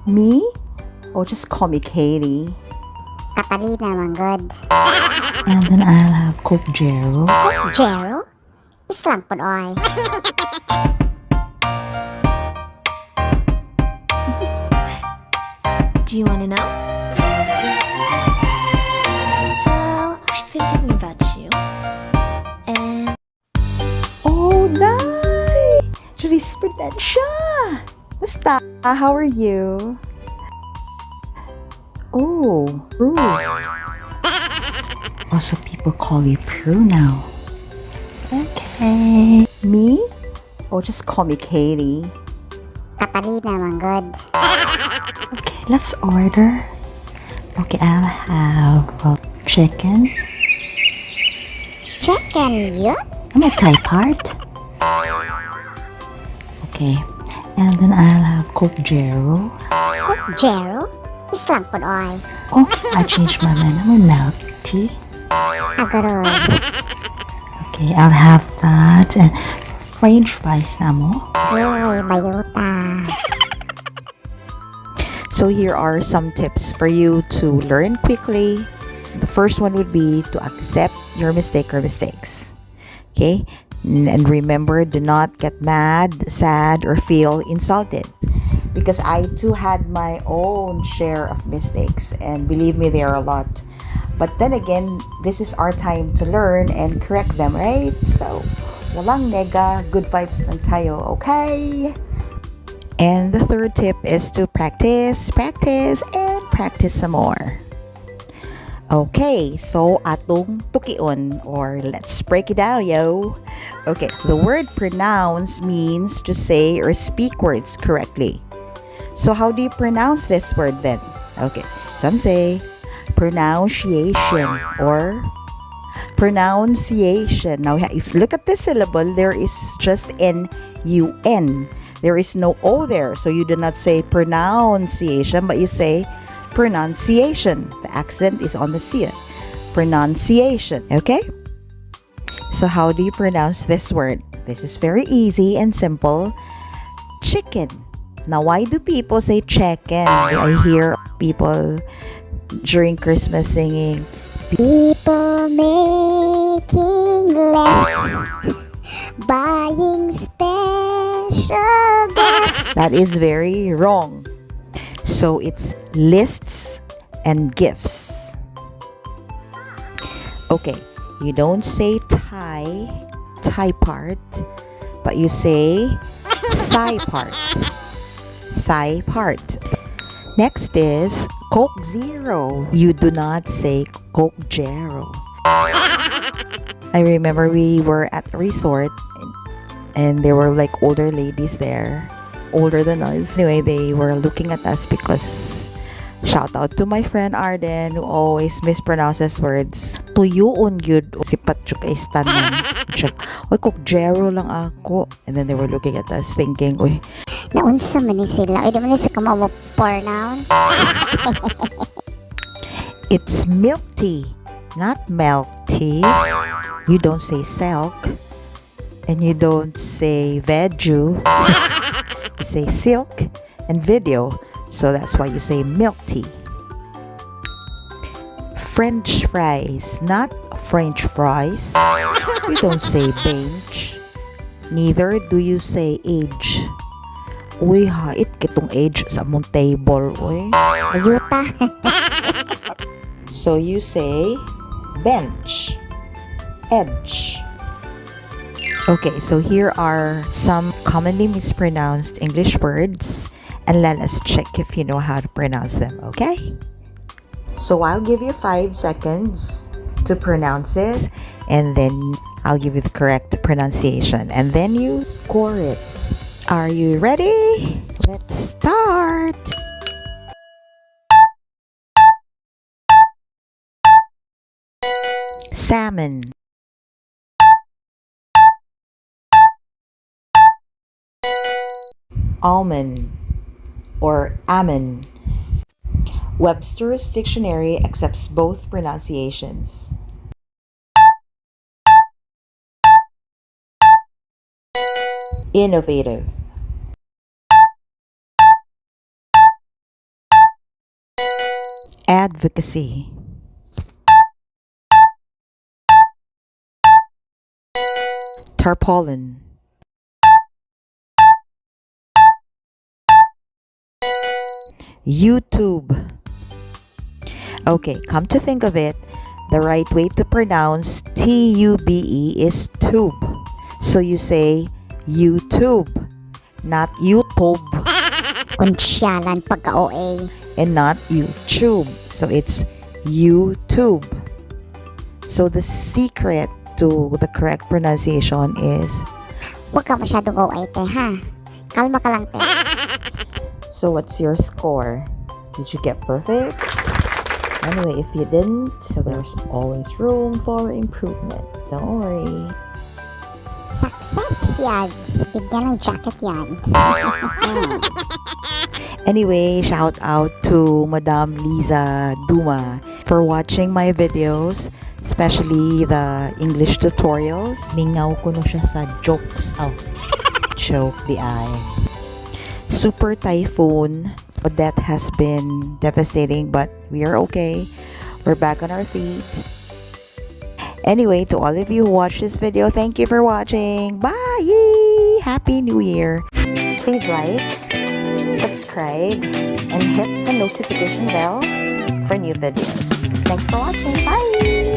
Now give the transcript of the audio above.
Me? Or just call me Katie. Katalina naman good. And then I'll have Coke Zero. Jero? Islang pod oy. Do you want to know? Well, I've been thinking about you. And Oh, Day! Jurisprudensya! Musta? How are you? Oh, Prue. Also, people call you Prue now. Okay. Me? Or just call me Katie. Katalina naman good. Okay, let's order. Okay, I'll have chicken. Chicken yun? I'm a Thai part. Okay, and then I'll have Coke Zero. Jero? Islang pod oy. Oh, I changed my mind. I'm a milk tea. Agarod. Okay, I'll have that and French fries na mo. Uy, bayuta. So here are some tips for you to learn quickly. The first one would be to accept your mistake or mistakes. Okay? And remember, do not get mad, sad, or feel insulted. Because I too had my own share of mistakes. And believe me, there are a lot. But then again, this is our time to learn and correct them, right? So, walang nega, good vibes lang tayo, okay? And the third tip is to practice, practice, and practice some more. Okay, so atong tukion, or let's break it down, yo. Okay, the word pronounce means to say or speak words correctly. So how do you pronounce this word then? Okay, some say pronunciation or pronunciation. Now, if you look at the syllable, there is just N-U-N. There is no O there. So you do not say pronunciation, but you say pronunciation. The accent is on the C. Pronunciation. Okay? So how do you pronounce this word? This is very easy and simple. Chicken. Now, why do people say chicken? I hear people during Christmas singing, People making lists, buying special gifts. that is very wrong. So it's lists and gifts. Okay, you don't say Thai part, but you say thigh part. Thigh part. Next is Coke Zero. You do not say Coke Zero. I remember we were at a resort and there were like older ladies there, older than us. Anyway, they were looking at us because shout out to my friend Arden who always mispronounces words. Tuyuon yun. Si Patrick ay tanan. Oy, Coke Zero lang ako. And then they were looking at us thinking, uy, Naunsa man ni sila. Ay, di man ni sa kamamo pronouns. it's milk tea, not milk tea. You don't say silk. And you don't say vedu. You say silk and video. So that's why you say milk tea. French fries, not French fries. You don't say bench. Neither do you say age. Uy, hait kitong age sa among table, uy. Bayuta. So you say bench, edge. Okay, so here are some commonly mispronounced English words, and let us check if you know how to pronounce them, okay? So I'll give you 5 seconds to pronounce it, and then I'll give you the correct pronunciation, and then you score it. Are you ready? Let's start! Salmon. Almond or almond. Webster's dictionary accepts both pronunciations. Innovative. advocacy, tarpaulin, YouTube. Okay, come to think of it, the right way to pronounce T-U-B-E is tube. So you say YouTube, not YouTube, Kunsyalan pagka-OA. and not YouTube. So it's YouTube. So the secret to the correct pronunciation is, Huwag ka masyadong OA, te, ha? Kalma ka lang, te. so what's your score? Did you get perfect? Anyway, if you didn't, so there's always room for improvement. Don't worry. Success yan. Bigyan ng jacket yan. Anyway, shout out to Madam Liza Duma for watching my videos, especially the English tutorials. Lingaw ko no siya sa jokes. Oh, joke the eye. Suoer Typhoon ODETTE has been devastating, but we are okay. We're back on our feet. Anyway, to all of you who watched this video, thank you for watching. Bye! Yay! Happy New Year! Please like, subscribe, and hit the notification bell for new videos. Thanks for watching. Bye!